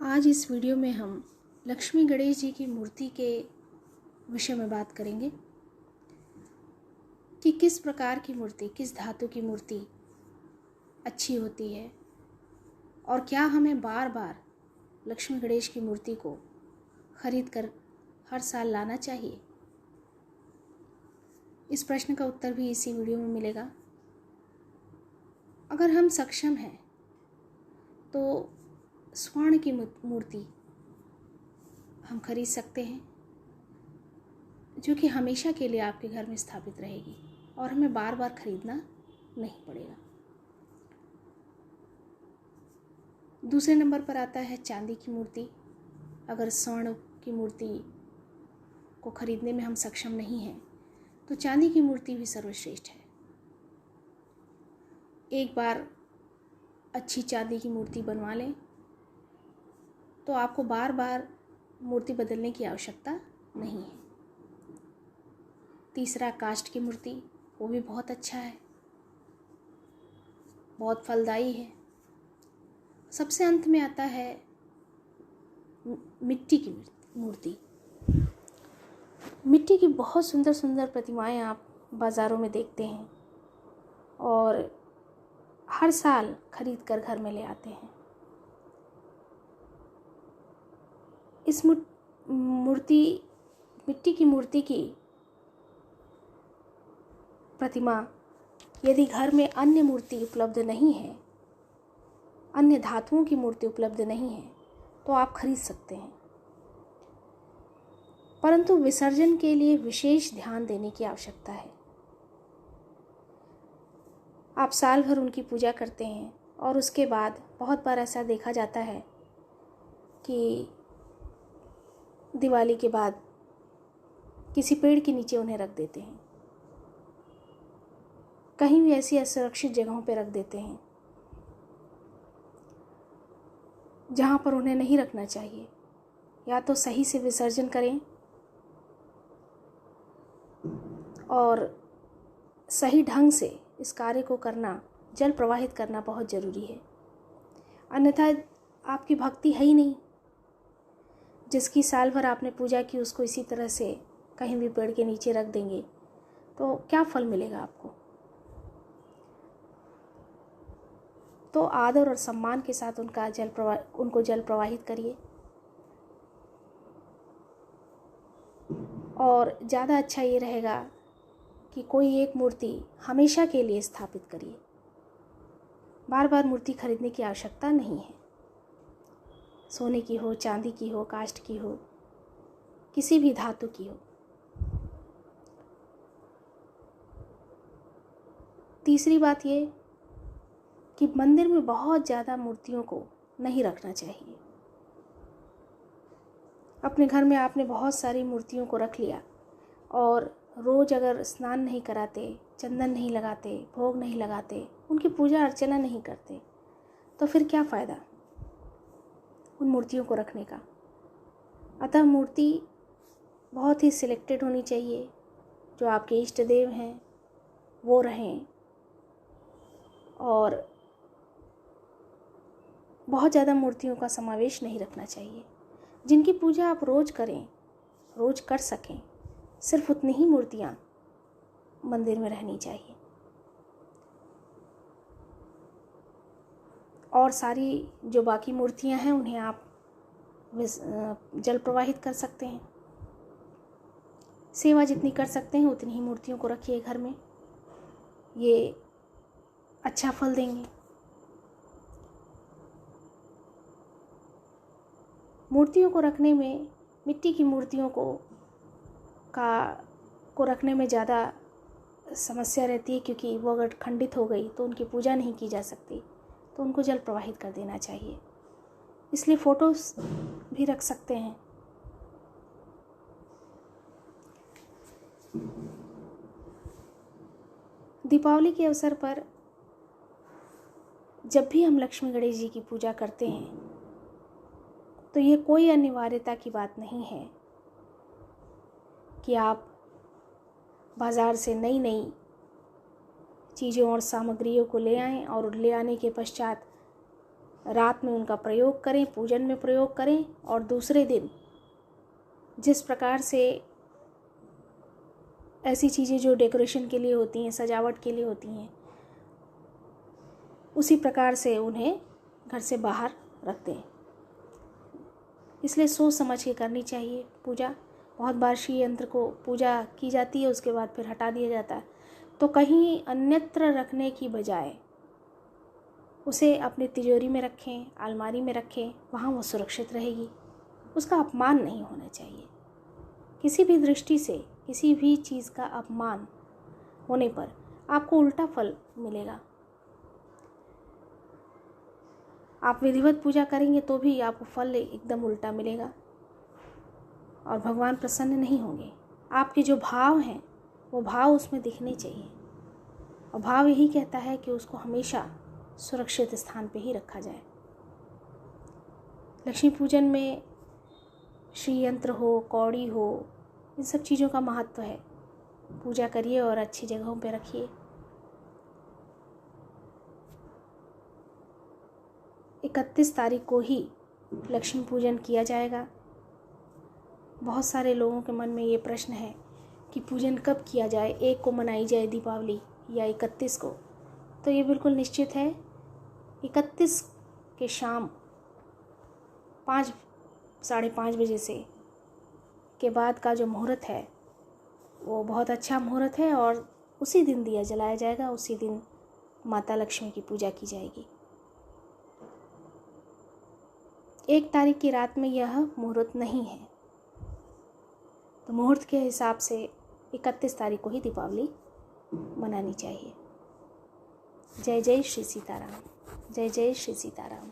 आज इस वीडियो में हम लक्ष्मी गणेश जी की मूर्ति के विषय में बात करेंगे कि किस प्रकार की मूर्ति, किस धातु की मूर्ति अच्छी होती है और क्या हमें बार बार लक्ष्मी गणेश की मूर्ति को खरीद कर हर साल लाना चाहिए। इस प्रश्न का उत्तर भी इसी वीडियो में मिलेगा। अगर हम सक्षम हैं तो स्वर्ण की मूर्ति हम खरीद सकते हैं जो कि हमेशा के लिए आपके घर में स्थापित रहेगी और हमें बार बार खरीदना नहीं पड़ेगा। दूसरे नंबर पर आता है चांदी की मूर्ति। अगर स्वर्ण की मूर्ति को खरीदने में हम सक्षम नहीं हैं तो चांदी की मूर्ति भी सर्वश्रेष्ठ है। एक बार अच्छी चांदी की मूर्ति बनवा लें तो आपको बार बार मूर्ति बदलने की आवश्यकता नहीं है। तीसरा काष्ठ की मूर्ति, वो भी बहुत अच्छा है, बहुत फलदायी है। सबसे अंत में आता है मिट्टी की मूर्ति। मिट्टी की बहुत सुंदर सुंदर प्रतिमाएं आप बाज़ारों में देखते हैं और हर साल खरीद कर घर में ले आते हैं। इस मिट्टी की मूर्ति की प्रतिमा यदि घर में अन्य मूर्ति उपलब्ध नहीं है, अन्य धातुओं की मूर्ति उपलब्ध नहीं है तो आप खरीद सकते हैं, परंतु विसर्जन के लिए विशेष ध्यान देने की आवश्यकता है। आप साल भर उनकी पूजा करते हैं और उसके बाद बहुत बार ऐसा देखा जाता है कि दिवाली के बाद किसी पेड़ के नीचे उन्हें रख देते हैं, कहीं भी ऐसी असुरक्षित जगहों पर रख देते हैं जहाँ पर उन्हें नहीं रखना चाहिए। या तो सही से विसर्जन करें और सही ढंग से इस कार्य को करना, जल प्रवाहित करना बहुत ज़रूरी है। अन्यथा आपकी भक्ति है ही नहीं। जिसकी साल भर आपने पूजा की उसको इसी तरह से कहीं भी पेड़ के नीचे रख देंगे तो क्या फल मिलेगा आपको। तो आदर और सम्मान के साथ उनको जल प्रवाहित करिए और ज़्यादा अच्छा ये रहेगा कि कोई एक मूर्ति हमेशा के लिए स्थापित करिए। बार बार मूर्ति खरीदने की आवश्यकता नहीं है। सोने की हो, चांदी की हो, काष्ठ की हो, किसी भी धातु की हो। तीसरी बात ये कि मंदिर में बहुत ज़्यादा मूर्तियों को नहीं रखना चाहिए। अपने घर में आपने बहुत सारी मूर्तियों को रख लिया और रोज़ अगर स्नान नहीं कराते, चंदन नहीं लगाते, भोग नहीं लगाते, उनकी पूजा अर्चना नहीं करते तो फिर क्या फ़ायदा उन मूर्तियों को रखने का। अतः मूर्ति बहुत ही सिलेक्टेड होनी चाहिए, जो आपके इष्ट देव हैं वो रहें और बहुत ज़्यादा मूर्तियों का समावेश नहीं रखना चाहिए। जिनकी पूजा आप रोज़ करें, रोज़ कर सकें, सिर्फ उतनी ही मूर्तियाँ मंदिर में रहनी चाहिए और सारी जो बाकी मूर्तियाँ हैं उन्हें आप जल प्रवाहित कर सकते हैं। सेवा जितनी कर सकते हैं उतनी ही मूर्तियों को रखिए घर में, ये अच्छा फल देंगे। मूर्तियों को रखने में, मिट्टी की मूर्तियों को रखने में ज़्यादा समस्या रहती है, क्योंकि वो अगर खंडित हो गई तो उनकी पूजा नहीं की जा सकती, तो उनको जल प्रवाहित कर देना चाहिए। इसलिए फ़ोटोज़ भी रख सकते हैं। दीपावली के अवसर पर जब भी हम लक्ष्मी गणेश जी की पूजा करते हैं तो ये कोई अनिवार्यता की बात नहीं है कि आप बाज़ार से नई नई चीज़ों और सामग्रियों को ले आएं और ले आने के पश्चात रात में उनका प्रयोग करें, पूजन में प्रयोग करें। और दूसरे दिन जिस प्रकार से ऐसी चीज़ें जो डेकोरेशन के लिए होती हैं, सजावट के लिए होती हैं, उसी प्रकार से उन्हें घर से बाहर रख दें। इसलिए सोच समझ के करनी चाहिए पूजा। बहुत बार श्री यंत्र को पूजा की जाती है, उसके बाद फिर हटा दिया जाता है। तो कहीं अन्यत्र रखने की बजाय उसे अपनी तिजोरी में रखें, अलमारी में रखें, वहाँ वो सुरक्षित रहेगी। उसका अपमान नहीं होना चाहिए। किसी भी दृष्टि से किसी भी चीज़ का अपमान होने पर आपको उल्टा फल मिलेगा। आप विधिवत पूजा करेंगे तो भी आपको फल एकदम उल्टा मिलेगा और भगवान प्रसन्न नहीं होंगे। आपके जो भाव हैं वो भाव उसमें दिखने चाहिए, और भाव यही कहता है कि उसको हमेशा सुरक्षित स्थान पे ही रखा जाए। लक्ष्मी पूजन में श्री यंत्र हो, कौड़ी हो, इन सब चीज़ों का महत्व है। पूजा करिए और अच्छी जगहों पे रखिए। 31 तारीख को ही लक्ष्मी पूजन किया जाएगा। बहुत सारे लोगों के मन में ये प्रश्न है कि पूजन कब किया जाए, 1 को मनाई जाए दीपावली या 31 को। तो ये बिल्कुल निश्चित है, 31 के शाम 5 साढ़े 5 बजे से के बाद का जो मुहूर्त है वो बहुत अच्छा मुहूर्त है, और उसी दिन दिया जलाया जाएगा, उसी दिन माता लक्ष्मी की पूजा की जाएगी। 1 तारीख की रात में यह मुहूर्त नहीं है, तो मुहूर्त के हिसाब से 31 तारीख को ही दीपावली मनानी चाहिए। जय जय श्री सीताराम। जय जय श्री सीताराम।